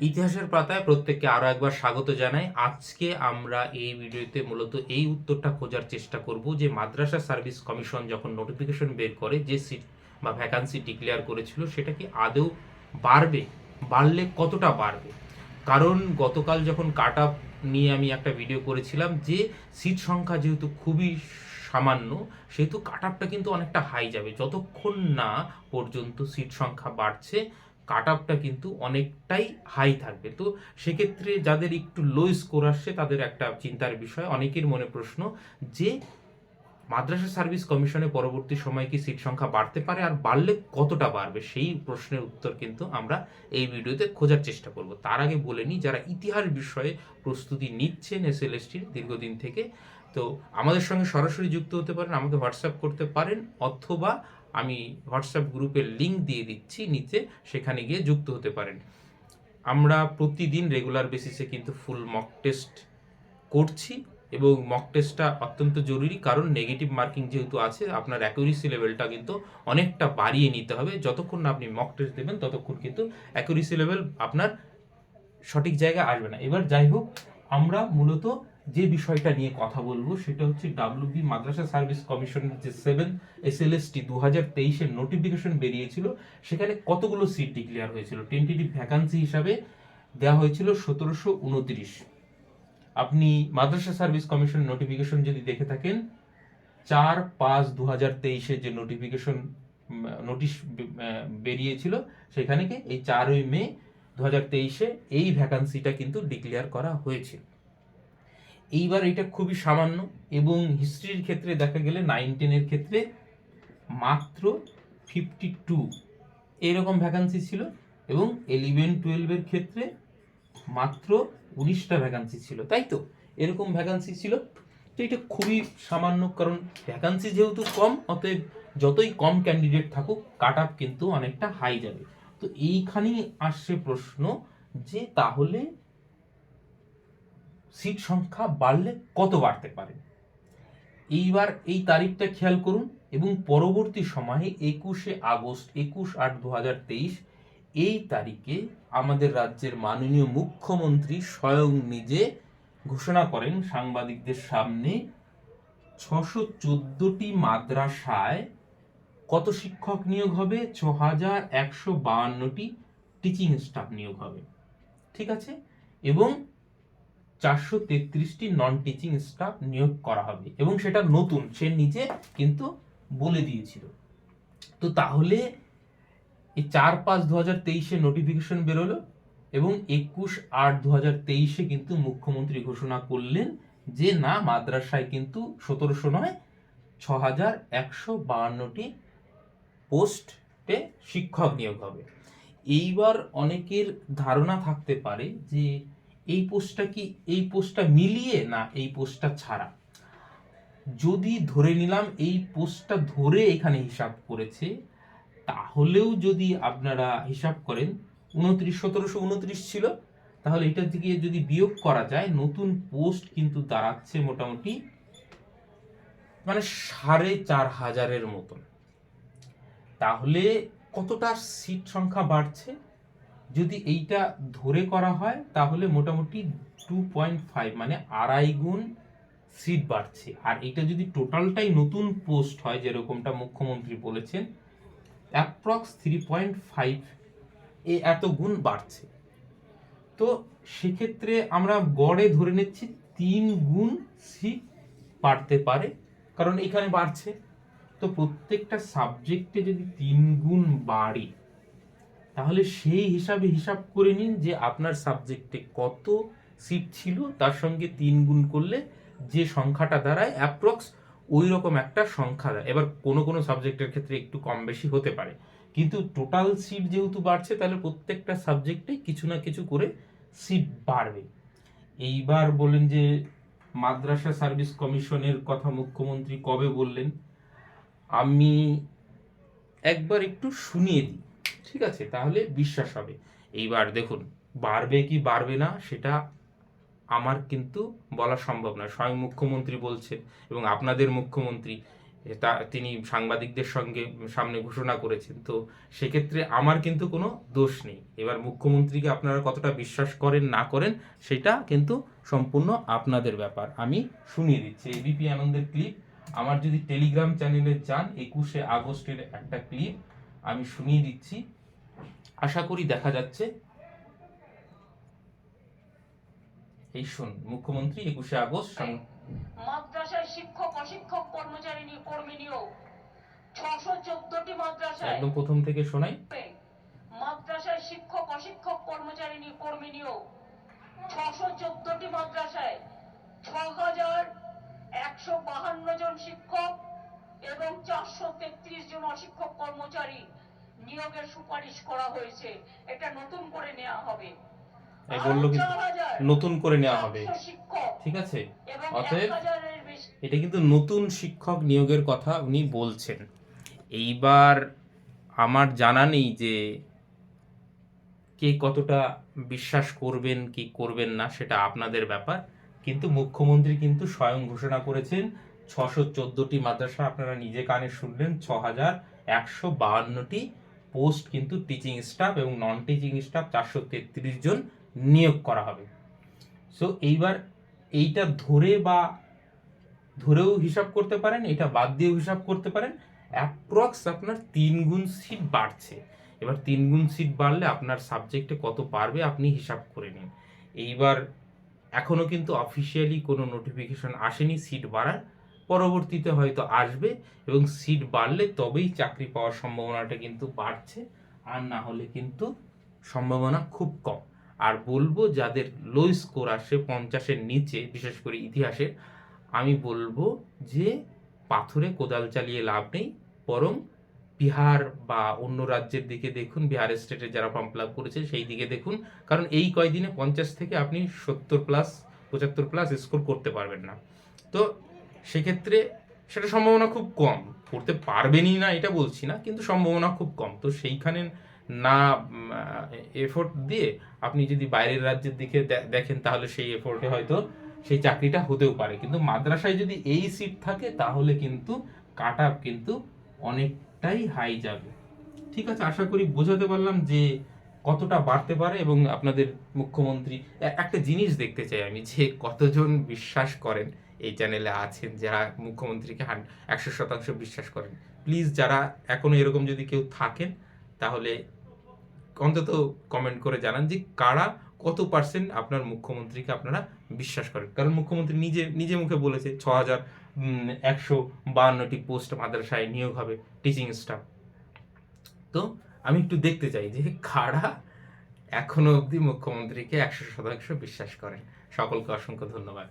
ইতিহাসের পাতায় প্রত্যেককে আরও একবার স্বাগত জানাই। আজকে আমরা এই ভিডিওতে মূলত এই উত্তরটা খোঁজার চেষ্টা করব যে মাদ্রাসা সার্ভিস কমিশন যখন নোটিফিকেশন বের করে যে সিট বা ভ্যাকান্সি ডিক্লেয়ার করেছিল সেটা কি আদৌ বাড়বে, বাড়লে কতটা বাড়বে। কারণ গতকাল যখন কাট আপ নিয়ে আমি একটা ভিডিও করেছিলাম যে সিট সংখ্যা যেহেতু খুবই সামান্য, সেহেতু কাট আপটা কিন্তু অনেকটা হাই যাবে। যতক্ষণ না পর্যন্ত সিট সংখ্যা বাড়ছে কাট আপটা কিন্তু অনেকটাই হাই থাকবে। তো সেক্ষেত্রে যাদের একটু লো স্কোর আসছে তাদের একটা চিন্তার বিষয়। অনেকের মনে প্রশ্ন যে মাদ্রাসা সার্ভিস কমিশনে পরবর্তী সময়ে কি সিট সংখ্যা বাড়তে পারে, আর বাড়লে কতটা বাড়বে, সেই প্রশ্নের উত্তর কিন্তু আমরা এই ভিডিওতে খোঁজার চেষ্টা করব। তার আগে বলে নিই, যারা ইতিহাস বিষয়ে প্রস্তুতি নিচ্ছেন এসএলএসটির দীর্ঘদিন থেকে, তো আমাদের সঙ্গে সরাসরি যুক্ত হতে পারেন, আমাকে হোয়াটসঅ্যাপ করতে পারেন, অথবা আমি হোয়াটসঅ্যাপ গ্রুপের লিঙ্ক দিয়ে দিচ্ছি নিচে, সেখানে গিয়ে যুক্ত হতে পারেন। আমরা প্রতিদিন রেগুলার বেসিসে কিন্তু ফুল মক টেস্ট করছি এবং মক টেস্টটা অত্যন্ত জরুরি, কারণ নেগেটিভ মার্কিং যেহেতু আছে আপনার অ্যাকুরেসি লেভেলটা কিন্তু অনেকটা বাড়িয়ে নিতে হবে। যতক্ষণ না আপনি মক টেস্ট দেবেন ততক্ষণ কিন্তু অ্যাকুরেসি লেভেল আপনার সঠিক জায়গায় আসবে না। এবার যাই হোক, আমরা মূলত যে বিষয়টা নিয়ে কথা বলবো সেটা হচ্ছে ডাব্লিউবি মাদ্রাসা সার্ভিস কমিশনের যে 7 এসএলএসটি 2023-এর নোটিফিকেশন বেরিয়েছিল, সেখানে কতগুলো সিট ডিক্লেয়ার হয়েছিল। টেন্টেটিভ ভ্যাকান্সি হিসাবে দেওয়া হয়েছিল 1729। আপনি মাদ্রাসা সার্ভিস কমিশন নোটিফিকেশন যদি দেখে থাকেন, 4/5/2023-এ যে নোটিশ বেরিয়েছিল, সেখানে এই 4ই মে 2023-এ এই ভ্যাকান্সিটা কিন্তু ডিক্লেয়ার করা হয়েছিল। এইবার এটা খুবই সামান্য, এবং হিস্ট্রির ক্ষেত্রে দেখা গেলে 9-10-এর ক্ষেত্রে মাত্র 52 এরকম ভ্যাকান্সি ছিল, এবং 11-12-এর ক্ষেত্রে মাত্র 19টা ভ্যাকান্সি ছিল, তাই তো এরকম ভ্যাকান্সি ছিল। তো এটা খুবই সামান্য, কারণ ভ্যাকান্সি যেহেতু কম, অতএব যতই কম ক্যান্ডিডেট থাকুক কাট আপ কিন্তু অনেকটা হাই যাবে। তো এইখানেই আসছে প্রশ্ন যে তাহলে সিট সংখ্যা বাড়লে কত বাড়তে পারে। এইবার এই তারিখটা খেয়াল করুন, এবং পরবর্তী সময়ে 21 আগস্ট 21/8/2023 এই তারিখে আমাদের রাজ্যের মাননীয় মুখ্যমন্ত্রী স্বয়ং নিজে ঘোষণা করেন সাংবাদিকদের সামনে 614টি মাদ্রাসায় কত শিক্ষক নিয়োগ হবে, 6152টি টিচিং স্টাফ নিয়োগ হবে, ঠিক আছে, এবং 433টি নন টিচিং স্টাফ নিয়োগ করা হবে, এবং সেটা নতুন, সে নিজে কিন্তু বলে দিয়েছিল। তো তাহলে এই 4/5/2023-এ নোটিফিকেশন বেরোলো, এবং 21/8/2023-এ কিন্তু মুখ্যমন্ত্রী ঘোষণা করলেন যে না, মাদ্রাসায় কিন্তু 1700 নয়, 6152টি পোস্টে শিক্ষক নিয়োগ হবে। এইবার অনেকের ধারণা থাকতে পারে যে এই পোস্টটা মিলিয়ে না এই পোস্টটা ছাড়া। যদি ধরে নিলাম এই পোস্টটা ধরে এখানে হিসাব করেছে, তাহলেও যদি আপনারা হিসাব করেন 1729 ছিল, তাহলে এটা থেকে যদি বিয়োগ করা যায়, নতুন পোস্ট কিন্তু দাঁড়াচ্ছে মোটামুটি 4500-এর মতন। তাহলে কতটা সিট সংখ্যা বাড়ছে যদি এইটা ধরে করা হয়, তাহলে মোটামুটি 2.5 মানে 2.5 গুণ সিট বাড়ছে। আর এটা যদি টোটালটাই নতুন পোস্ট হয় যেরকমটা মুখ্যমন্ত্রী বলেছেন, অ্যাপ্রক্স 3.5 এত গুণ বাড়ছে। তো সেক্ষেত্রে আমরা গড়ে ধরে নিচ্ছি 3 গুণ সিট বাড়তে পারে, কারণ এখানে বাড়ছে। তো প্রত্যেকটা সাবজেক্টে যদি 3 গুণ বাড়ে, তাহলে সেই হিসাবে হিসাব করে নিন যে আপনার সাবজেক্টে কত সিট ছিল, তার সঙ্গে 3 গুণ করলে যে সংখ্যাটা দাঁড়ায় অ্যাপ্রক্স ওই রকম একটা সংখ্যা দেয়। এবার কোনো কোনো সাবজেক্টের ক্ষেত্রে একটু কম বেশি হতে পারে, কিন্তু টোটাল সিট যেহেতু বাড়ছে, তাহলে প্রত্যেকটা সাবজেক্টে কিছু না কিছু করে সিট বাড়বে। এইবার বলেন যে মাদ্রাসা সার্ভিস কমিশনের কথা মুখ্যমন্ত্রী কবে বললেন, আমি একবার একটু শুনিয়ে দিই, ঠিক আছে, তাহলে বিশ্বাস হবে। এইবার দেখুন, বাড়বে কি বাড়বে না সেটা আমার কিন্তু বলা সম্ভব নয়, স্বয়ং মুখ্যমন্ত্রী বলছে এবং আপনাদের মুখ্যমন্ত্রী, এটা তিনি সাংবাদিকদের সামনে ঘোষণা করেছেন। তো সেক্ষেত্রে আমার কিন্তু কোনো দোষ নেই। এবার মুখ্যমন্ত্রীকে আপনারা কতটা বিশ্বাস করেন না করেন সেটা কিন্তু সম্পূর্ণ আপনাদের ব্যাপার। আমি শুনিয়ে দিচ্ছি এবিপি আনন্দের ক্লিপ। আমার যদি টেলিগ্রাম চ্যানেলে যান 21শে আগস্টের একটা ক্লিপ আমি শুনিয়ে দিচ্ছি, আশা করি দেখা যাচ্ছে। এই শুন, মুখ্যমন্ত্রী 21শে আগস্ট মাদ্রাসায় শিক্ষক অশিক্ষক কর্মী নিয়োগ 614টি মাদ্রাসায়, একদম প্রথম থেকে শোনাই। মাদ্রাসায় শিক্ষক অশিক্ষক কর্মী নিয়োগ 614টি মাদ্রাসায় 6152 জন শিক্ষক এবং 433 জন অশিক্ষক কর্মচারী নিয়োগের সুপারিশ করা হয়েছে। এটা নতুন করে নেওয়া হবে। বললো কি নতুন করে নেওয়া হবে, ঠিক আছে? অতএব এটা কিন্তু নতুন শিক্ষক নিয়োগের কথা উনি বলছেন। এইবার আমার জানা নেই যে কে কতটা বিশ্বাস করবেন কি করবেন না, সেটা আপনাদের ব্যাপার। কিন্তু মুখ্যমন্ত্রী কিন্তু স্বয়ং ঘোষণা করেছেন 614টি মাদ্রাসা, আপনারা নিজে কানে শুনলেন, 6152টি পোস্ট কিন্তু টিচিং স্টাফ এবং নন টিচিং স্টাফ 433 জন নিয়োগ করা হবে। সো এইবার এইটা ধরেও হিসাব করতে পারেন, এটা বাদ দিয়েও হিসাব করতে পারেন, অ্যাপ্রক্স আপনার 3 গুণ সিট বাড়ছে। এবার 3 গুণ সিট বাড়লে আপনার সাবজেক্টে কত পারবে আপনি হিসাব করে নিন। এইবার এখনো কিন্তু অফিসিয়ালি কোনো নোটিফিকেশন আসেনি সিট বাড়ার, পরবর্তীতে হয়তো আসবে, এবং সিট বাড়লে তবেই চাকরি পাওয়ার সম্ভাবনাটা কিন্তু বাড়ছে, আর না হলে কিন্তু সম্ভাবনা খুব কম। আর বলবো যাদের লো স্কোর আসে 50-এর নিচে, বিশেষ করে ইতিহাসের, আমি বলবো যে পাথরে কোদাল চালিয়ে লাভ নেই, বরং বিহার বা অন্য রাজ্যের দিকে দেখুন, বিহার স্টেটে যারা ফর্ম ফিল আপ করেছে সেই দিকে দেখুন, কারণ এই কয়দিনে 50 থেকে আপনি 70+ 75+ স্কোর করতে পারবেন না। তো সেক্ষেত্রে সেটা সম্ভাবনা খুব কম, করতে পারবেনই না এটা বলছি না, কিন্তু সম্ভাবনা খুব কম। তো সেইখানে না এফোর্ট দিয়ে আপনি যদি বাইরের রাজ্যের দিকে দেখেন তাহলে সেই এফোর্টে হয়তো সেই চাকরিটা হতেও পারে। কিন্তু মাদ্রাসায় যদি এই সিট থাকে তাহলে কিন্তু কাট আপ কিন্তু অনেকটাই হাই যাবে। ঠিক আছে, আশা করি বোঝাতে পারলাম যে কতটা বাড়তে পারে। এবং আপনাদের মুখ্যমন্ত্রী, একটা জিনিস দেখতে চাই আমি, যে কতজন বিশ্বাস করেন এই চ্যানেলে আছেন যারা মুখ্যমন্ত্রীকে 100% বিশ্বাস করেন। প্লিজ যারা এখনো এরকম যদি কেউ থাকেন তাহলে অন্তত কমেন্ট করে জানান যে কারা কত পার্সেন্ট আপনার মুখ্যমন্ত্রীকে আপনারা বিশ্বাস করেন। কারণ মুখ্যমন্ত্রী নিজে মুখে বলেছে 6152টি পোস্ট মাদ্রাসায় নিয়োগ হবে টিচিং স্টাফ। তো আমি একটু দেখতে চাই যে কারা এখনো অবধি মুখ্যমন্ত্রীকে 100% বিশ্বাস করেন। সকলকে অসংখ্য ধন্যবাদ।